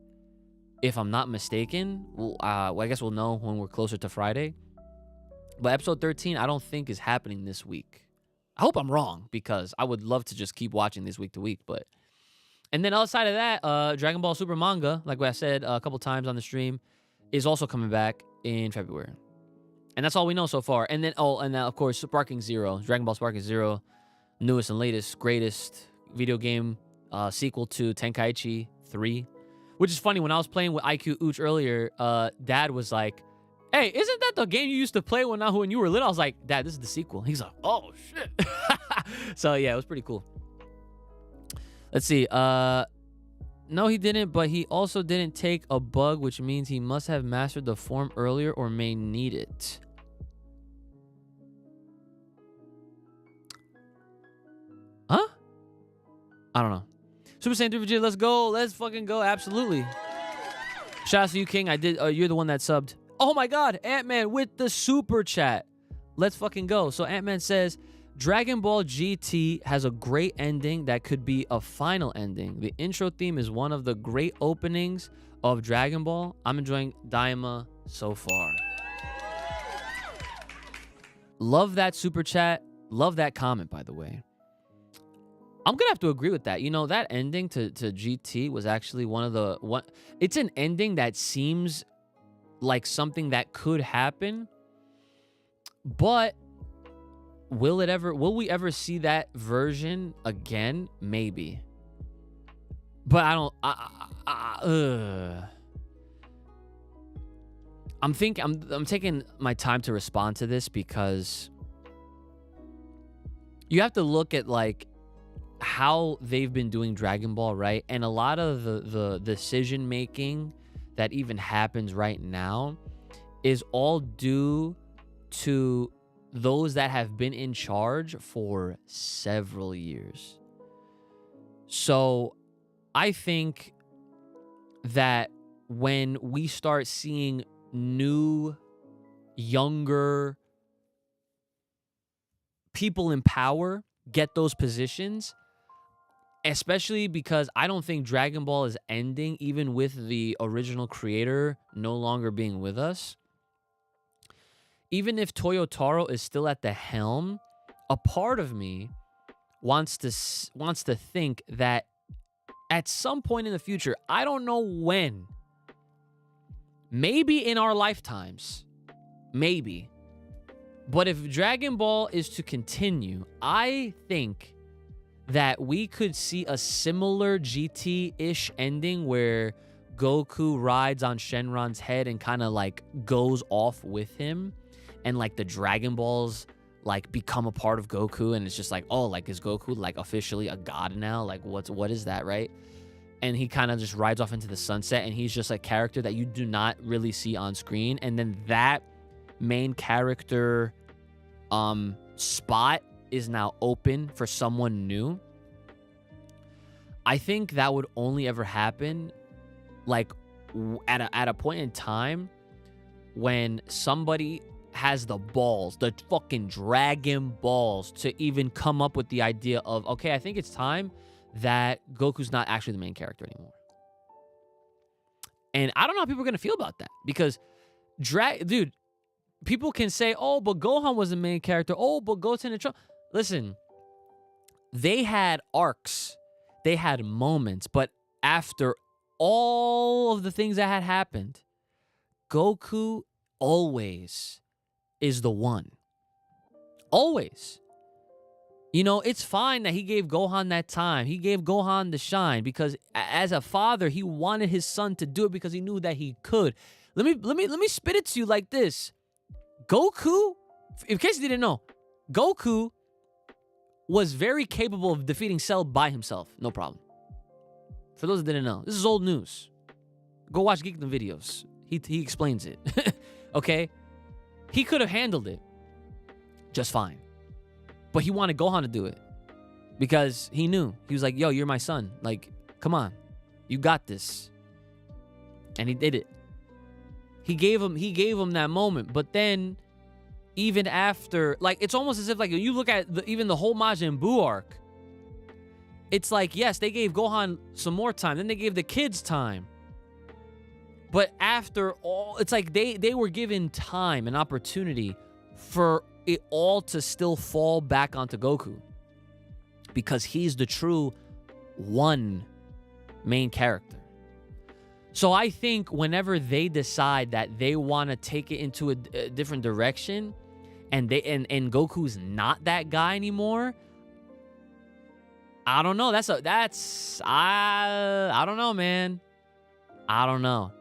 if I'm not mistaken. Well, I guess we'll know when we're closer to Friday. But episode 13, I don't think is happening this week. I hope I'm wrong, because I would love to just keep watching this week to week. But and then outside of that, Dragon Ball Super manga, like what I said a couple times on the stream, is also coming back in February. And that's all we know so far. And then, and now, of course, Sparking Zero, Dragon Ball Sparking Zero, newest and latest, greatest video game sequel to Tenkaichi 3. Which is funny, when I was playing with IQ Ooch earlier, Dad was like, hey, isn't that the game you used to play when you were little? I was like, Dad, this is the sequel. He's like, oh, shit. So, yeah, it was pretty cool. Let's see. No, he didn't, but he also didn't take a bug, which means he must have mastered the form earlier or may need it. Huh? I don't know. Super Saiyan 3 Vegeta, let's go. Let's fucking go. Absolutely. Shout out to you, King. I did. You're the one that subbed. Oh my God, Ant-Man with the super chat. Let's fucking go. So Ant-Man says, Dragon Ball GT has a great ending that could be a final ending. The intro theme is one of the great openings of Dragon Ball. I'm enjoying Daima so far. Love that super chat. Love that comment, by the way. I'm gonna have to agree with that. You know, that ending to GT was actually it's an ending that seems like something that could happen, but will we ever see that version again? Maybe. But I don't I'm taking my time to respond to this, because you have to look at like how they've been doing Dragon Ball, right? And a lot of the decision making that even happens right now is all due to those that have been in charge for several years. So I think that when we start seeing new, younger people in power get those positions, especially because I don't think Dragon Ball is ending even with the original creator no longer being with us. Even if Toyotaro is still at the helm, a part of me wants to think that at some point in the future, I don't know when, maybe in our lifetimes, maybe, but if Dragon Ball is to continue, I think that we could see a similar GT-ish ending where Goku rides on Shenron's head and kind of like goes off with him, and like the Dragon Balls like become a part of Goku, and it's just like, oh, like is Goku like officially a god now? Like what is that, right? And he kind of just rides off into the sunset, and he's just a character that you do not really see on screen, and then that main character spot is now open for someone new. I think that would only ever happen like at a point in time when somebody has the balls, the fucking Dragon Balls, to even come up with the idea of, okay, I think it's time that Goku's not actually the main character anymore. And I don't know how people are going to feel about that, because dude, people can say, oh, but Gohan was the main character. Oh, but Goten and Trunks. Listen, they had arcs. They had moments. But after all of the things that had happened, Goku always is the one. Always. You know, it's fine that he gave Gohan that time. He gave Gohan the shine because as a father, he wanted his son to do it because he knew that he could. Let me spit it to you like this. Goku, in case you didn't know, Goku was very capable of defeating Cell by himself. No problem. For those that didn't know, this is old news. Go watch Geekdom videos. He explains it. Okay? He could have handled it just fine. But he wanted Gohan to do it because he knew. He was like, yo, you're my son. Like, come on. You got this. And he did it. He gave him that moment. But then even after, like, it's almost as if, like, you look at even the whole Majin Buu arc, it's like, yes, they gave Gohan some more time. Then they gave the kids time. But after all, it's like they were given time and opportunity for it all to still fall back onto Goku. Because he's the true one main character. So I think whenever they decide that they want to take it into a different direction, and Goku's not that guy anymore, I don't know. I don't know, man. I don't know.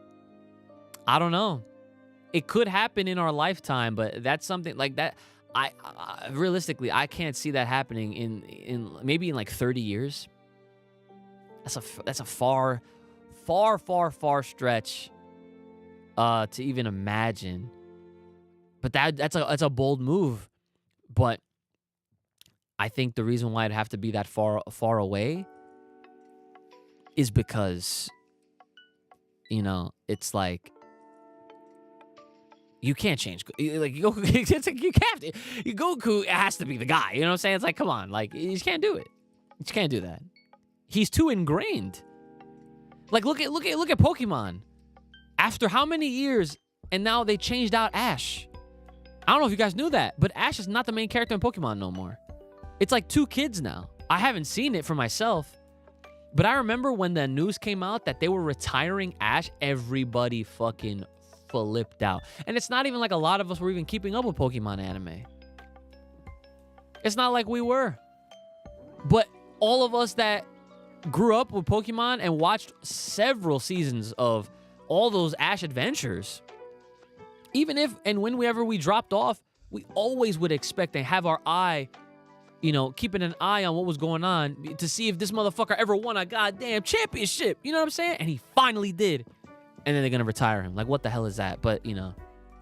It could happen in our lifetime, but that's something like that. I realistically, I can't see that happening in maybe in like 30 years. That's a far stretch to even imagine. But that's a bold move. But I think the reason why it'd have to be that far away is because, you know, it's like you can't change. Like Goku, it's like you can't. Goku has to be the guy. You know what I'm saying? It's like, come on, like you just can't do it. You just can't do that. He's too ingrained. Like look at Pokemon. After how many years, and now they changed out Ash. I don't know if you guys knew that, but Ash is not the main character in Pokemon no more. It's like 2 kids now. I haven't seen it for myself, but I remember when the news came out that they were retiring Ash, everybody fucking flipped out. And it's not even like a lot of us were even keeping up with Pokemon anime. It's not like we were. But all of us that grew up with Pokemon and watched several seasons of all those Ash adventures, even if and whenever we dropped off, we always would expect to have our eye, you know, keeping an eye on what was going on to see if this motherfucker ever won a goddamn championship. You know what I'm saying? And he finally did. And then they're going to retire him. Like, what the hell is that? But, you know,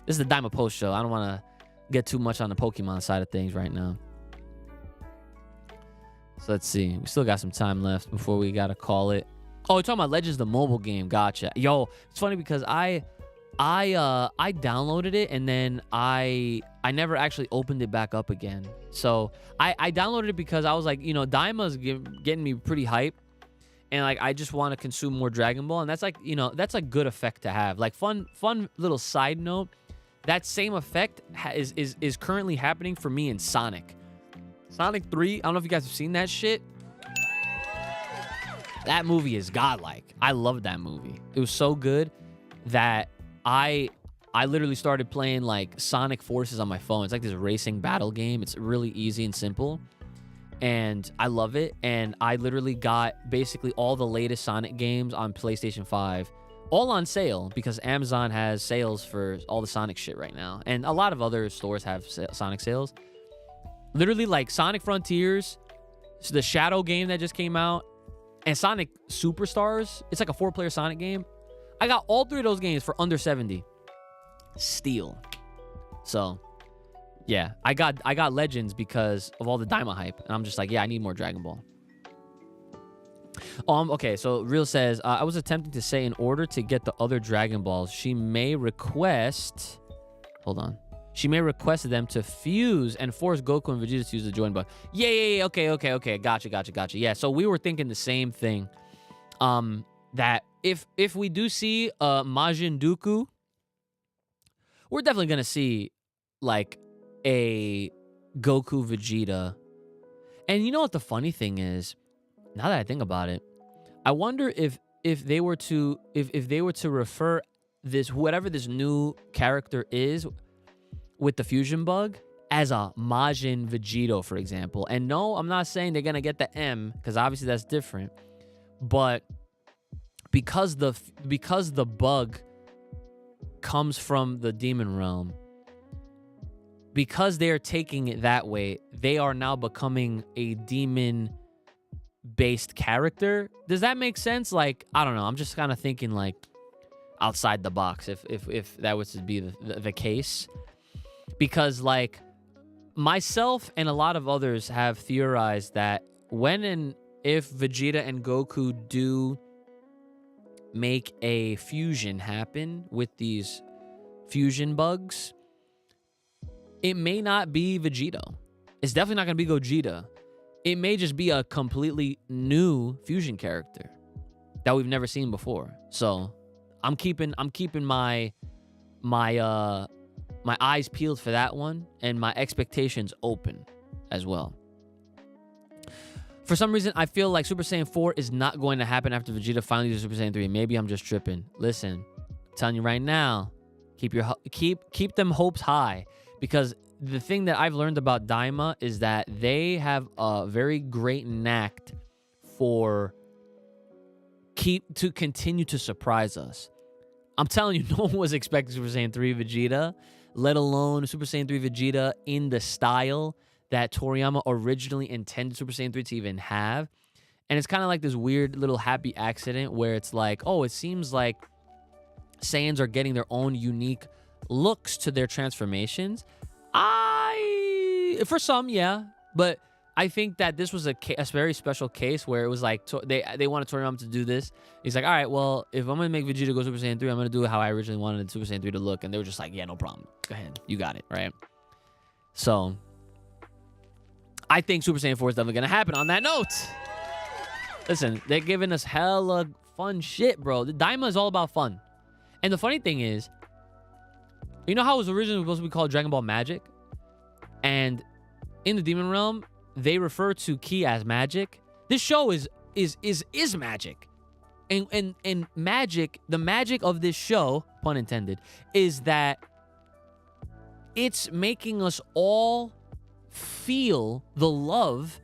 this is the Daima Post show. I don't want to get too much on the Pokemon side of things right now. So let's see. We still got some time left before we got to call it. Oh, we're talking about Legends, the mobile game. Gotcha. Yo, it's funny because I downloaded it and then I never actually opened it back up again. So I downloaded it because I was like, you know, Daima's getting me pretty hype. And like I just want to consume more Dragon Ball, and that's like, you know, that's a good effect to have. Like fun little side note, that same effect is currently happening for me in Sonic 3. I don't know if you guys have seen that shit. That movie is godlike. I loved that movie. It was so good that I literally started playing like Sonic Forces on my phone. It's like this racing battle game. It's really easy and simple. And I love it. And I literally got basically all the latest Sonic games on PlayStation 5, all on sale because Amazon has sales for all the Sonic shit right now. And a lot of other stores have Sonic sales. Literally like Sonic Frontiers, the Shadow game that just came out, and Sonic Superstars. It's like a 4-player Sonic game. I got all 3 of those games for under 70. Steal. So yeah, I got Legends because of all the Daima hype, and I'm just like, yeah, I need more Dragon Ball. Okay, so Real says, I was attempting to say in order to get the other Dragon Balls, she may request them to fuse and force Goku and Vegeta to use the join button. Yeah, okay, gotcha. Yeah, so we were thinking the same thing. That if we do see Majin Dooku, we're definitely gonna see like a Goku Vegeta. And you know what the funny thing is? Now that I think about it, I wonder if they were to refer this, whatever this new character is with the fusion bug, as a Majin Vegito, for example. And no, I'm not saying they're gonna get the M, because obviously that's different. But because the bug comes from the demon realm, because they're taking it that way, they are now becoming a demon-based character. Does that make sense? Like, I don't know. I'm just kind of thinking like outside the box if that was to be the case. Because like myself and a lot of others have theorized that when and if Vegeta and Goku do make a fusion happen with these fusion bugs, it may not be Vegito. It's definitely not going to be Gogeta. It may just be a completely new fusion character that we've never seen before. So I'm keeping my eyes peeled for that one, and my expectations open as well. For some reason, I feel like Super Saiyan 4 is not going to happen after Vegeta finally uses Super Saiyan 3. Maybe I'm just tripping. Listen, I'm telling you right now, keep them hopes high, because the thing that I've learned about Daima is that they have a very great knack for to continue to surprise us. I'm telling you, no one was expecting Super Saiyan 3 Vegeta, let alone Super Saiyan 3 Vegeta in the style that Toriyama originally intended Super Saiyan 3 to even have. And it's kind of like this weird little happy accident where it's like, oh, it seems like Saiyans are getting their own unique looks to their transformations. For some, yeah, but I think that this was a very special case where it was like they wanted Toriyama to do this. He's like, all right, well, if I'm gonna make Vegeta go Super Saiyan 3, I'm gonna do it how I originally wanted Super Saiyan 3 to look, and they were just like, yeah, no problem, go ahead, you got it, right? So I think Super Saiyan 4 is definitely gonna happen. On that note, listen, they're giving us hella fun shit, bro. The Daima is all about fun, and the funny thing is, you know how it was originally supposed to be called Dragon Ball Magic? And in the Demon Realm, they refer to Ki as magic. This show is magic. And magic, the magic of this show, pun intended, is that it's making us all feel the love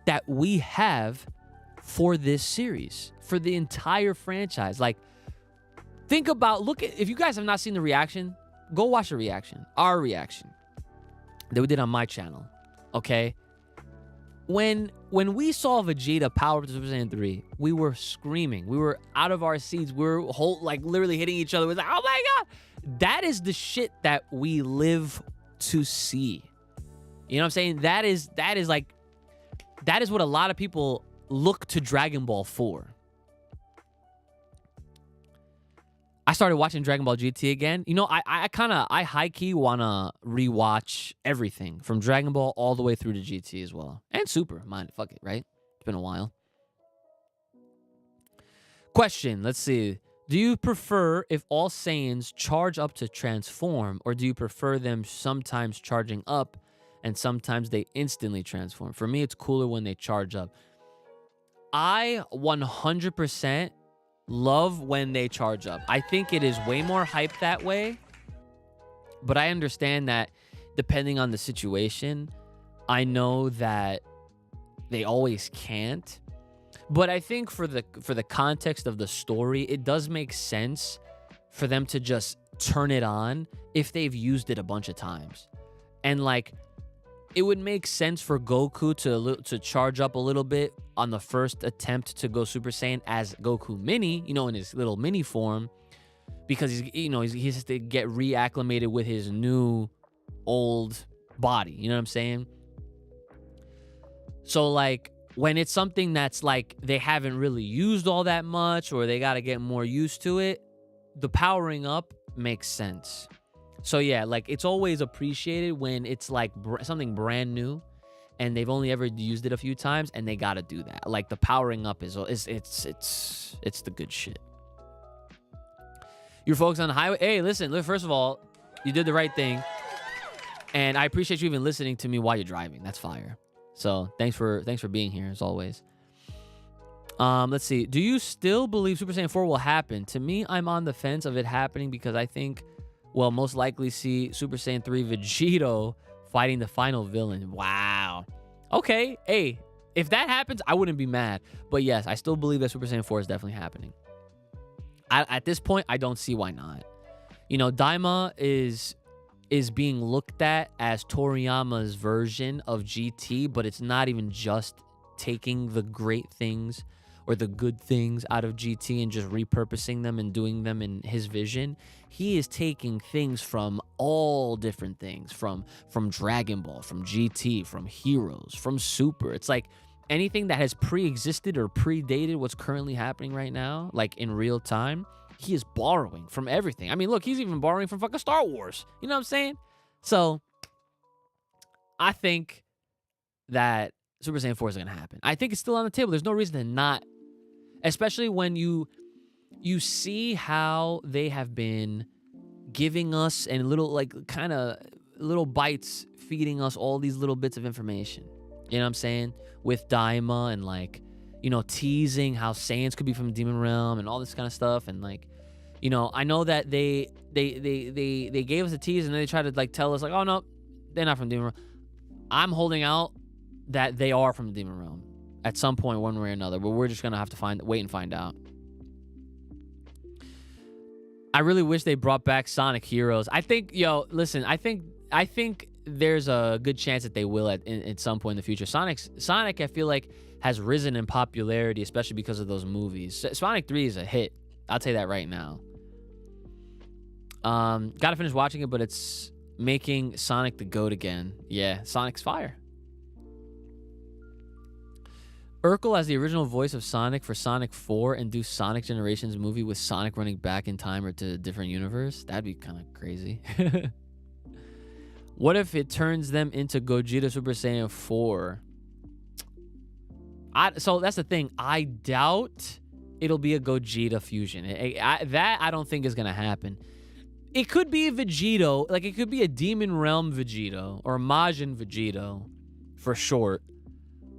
that we have for this series, for the entire franchise. Like, think about, if you guys have not seen the reaction, go watch the reaction, our reaction that we did on my channel, okay? When we saw Vegeta power up to Super Saiyan 3, we were screaming. We were out of our seats. We were literally hitting each other. We was like, oh my God. That is the shit that we live to see. You know what I'm saying? That is what a lot of people look to Dragon Ball for. I started watching Dragon Ball GT again. You know, I high-key want to rewatch everything from Dragon Ball all the way through to GT as well. And Super. Mind, fuck it, right? It's been a while. Question, let's see. Do you prefer if all Saiyans charge up to transform, or do you prefer them sometimes charging up and sometimes they instantly transform? For me, it's cooler when they charge up. I 100% love when they charge up. I think it is way more hype that way, but I understand that depending on the situation, I know that they always can't. But I think for the context of the story, it does make sense for them to just turn it on if they've used it a bunch of times. And like, it would make sense for Goku to charge up a little bit on the first attempt to go Super Saiyan as Goku Mini, you know, in his little mini form, because he has to get reacclimated with his new old body. You know what I'm saying? So like, when it's something that's like they haven't really used all that much, or they got to get more used to it, the powering up makes sense. So yeah, like, it's always appreciated when it's like something brand new and they've only ever used it a few times and they got to do that. Like, the powering up is it's the good shit. You're focused on the highway. Hey, listen, first of all, you did the right thing. And I appreciate you even listening to me while you're driving. That's fire. So thanks for being here as always. Let's see. Do you still believe Super Saiyan 4 will happen? To me, I'm on the fence of it happening because I think we'll most likely see Super Saiyan 3 Vegito fighting the final villain. Wow. Okay. Hey, if that happens, I wouldn't be mad. But yes, I still believe that Super Saiyan 4 is definitely happening. At this point, I don't see why not. You know, Daima is being looked at as Toriyama's version of GT, but it's not even just taking the great things or the good things out of GT and just repurposing them and doing them in his vision. He is taking things from all different things, from Dragon Ball, from GT, from Heroes, from Super. It's like anything that has pre-existed or predated what's currently happening right now, like in real time, he is borrowing from everything. I mean, look, he's even borrowing from fucking Star Wars. You know what I'm saying? So I think that Super Saiyan 4 is going to happen. I think it's still on the table. There's no reason to not, especially when you see how they have been giving us and little, like, kind of little bites, feeding us all these little bits of information. You know what I'm saying? With Daima and, like, you know, teasing how Saiyans could be from the Demon Realm and all this kind of stuff. And, like, you know, I know that they gave us a tease and then they tried to, like, tell us, like, oh no, they're not from the Demon Realm. I'm holding out that they are from the Demon Realm at some point, one way or another, but we're just gonna have to wait and find out. I really wish they brought back Sonic Heroes. I think, yo, listen, I think there's a good chance that they will at some point in the future. Sonic, I feel like, has risen in popularity, especially because of those movies. Sonic 3 is a hit. I'll tell you that right now. Gotta finish watching it, but it's making Sonic the GOAT again. Yeah, Sonic's fire. Urkel as the original voice of Sonic for Sonic 4 and do Sonic Generations movie with Sonic running back in time or to a different universe. That'd be kind of crazy. What if it turns them into Gogeta Super Saiyan 4? So that's the thing. I doubt it'll be a Gogeta fusion. That I don't think is going to happen. It could be a Vegito. Like, it could be a Demon Realm Vegito or Majin Vegito for short.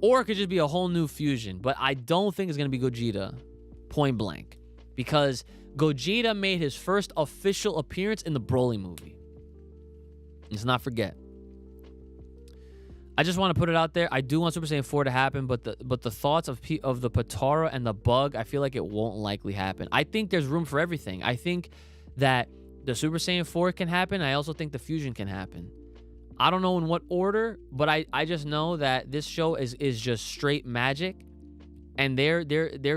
Or it could just be a whole new fusion. But I don't think it's going to be Gogeta, point blank. Because Gogeta made his first official appearance in the Broly movie. Let's not forget. I just want to put it out there. I do want Super Saiyan 4 to happen, but the thoughts of the Potara and the Bug, I feel like it won't likely happen. I think there's room for everything. I think that the Super Saiyan 4 can happen. I also think the fusion can happen. I don't know in what order, but I just know that this show is just straight magic, and they're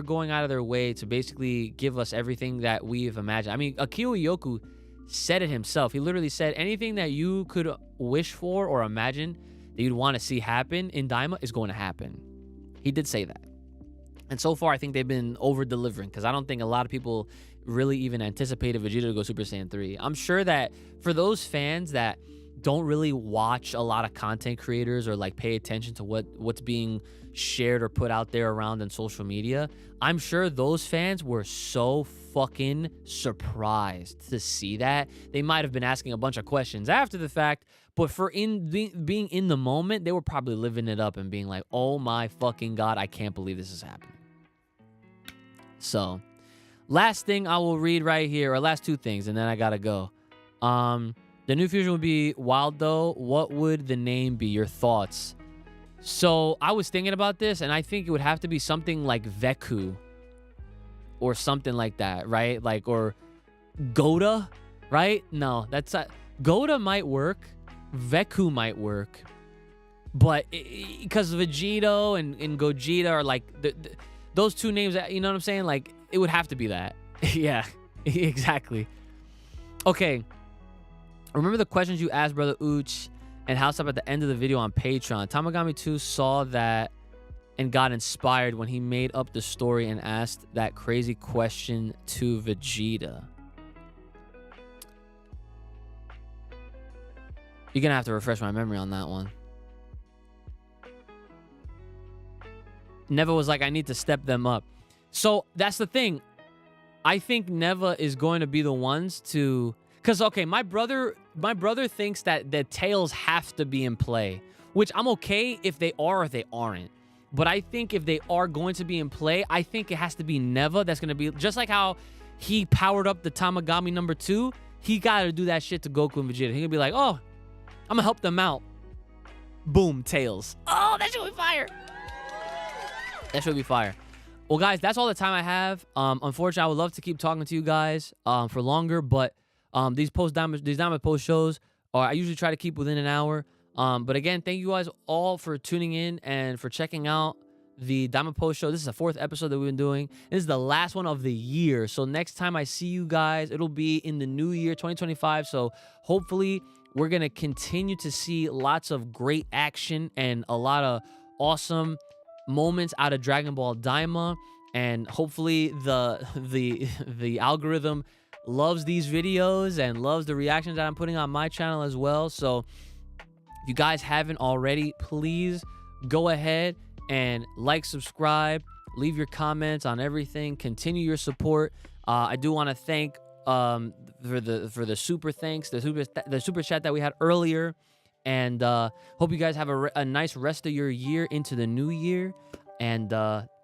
going out of their way to basically give us everything that we've imagined. I mean, Akio Yoku said it himself. He literally said anything that you could wish for or imagine that you'd want to see happen in Daima is going to happen. He did say that. And so far, I think they've been over-delivering, because I don't think a lot of people really even anticipated Vegeta to go Super Saiyan 3. I'm sure that for those fans that don't really watch a lot of content creators or, like, pay attention to what's being shared or put out there around in social media, I'm sure those fans were so fucking surprised to see that. They might have been asking a bunch of questions after the fact, but for being in the moment, they were probably living it up and being like, oh my fucking God, I can't believe this is happening. So, last thing I will read right here, or last two things, and then I gotta go. The new fusion would be Waldo. What would the name be? Your thoughts? So I was thinking about this, and I think it would have to be something like Veku or something like that, right? Like, or Goda, right? No, that's not. Goda might work. Veku might work. But because Vegito and Gogeta are like those two names, you know what I'm saying? Like, it would have to be that. Yeah, exactly. Okay. Remember the questions you asked Brother Ooch and House Up at the end of the video on Patreon. Tamagami 2 saw that and got inspired when he made up the story and asked that crazy question to Vegeta. You're going to have to refresh my memory on that one. Neva was like, I need to step them up. So that's the thing. I think Neva is going to be the ones to... Because, okay, my brother thinks that the tails have to be in play, which I'm okay if they are or if they aren't. But I think if they are going to be in play, I think it has to be Neva that's going to be... Just like how he powered up the Tamagami number 2, he got to do that shit to Goku and Vegeta. He going to be like, oh, I'm going to help them out. Boom, tails. Oh, that should be fire. That should be fire. Well, guys, that's all the time I have. Unfortunately, I would love to keep talking to you guys for longer, but... These Daima post shows I usually try to keep within an hour. But again, thank you guys all for tuning in and for checking out the Daima post show. This is the 4th episode that we've been doing. This is the last one of the year. So next time I see you guys, it'll be in the new year, 2025. So hopefully we're going to continue to see lots of great action and a lot of awesome moments out of Dragon Ball Daima. and hopefully the algorithm loves these videos and loves the reactions that I'm putting on my channel as well. So if you guys haven't already, please go ahead and like, subscribe, leave your comments on everything, continue your support. I do want to thank for the super thanks, the super chat that we had earlier, and hope you guys have a nice rest of your year into the new year, and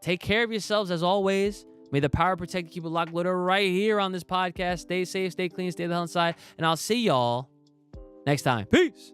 take care of yourselves as always. May the power protect you, keep it locked, loaded right here on this podcast. Stay safe, stay clean, stay the hell inside, and I'll see y'all next time. Peace.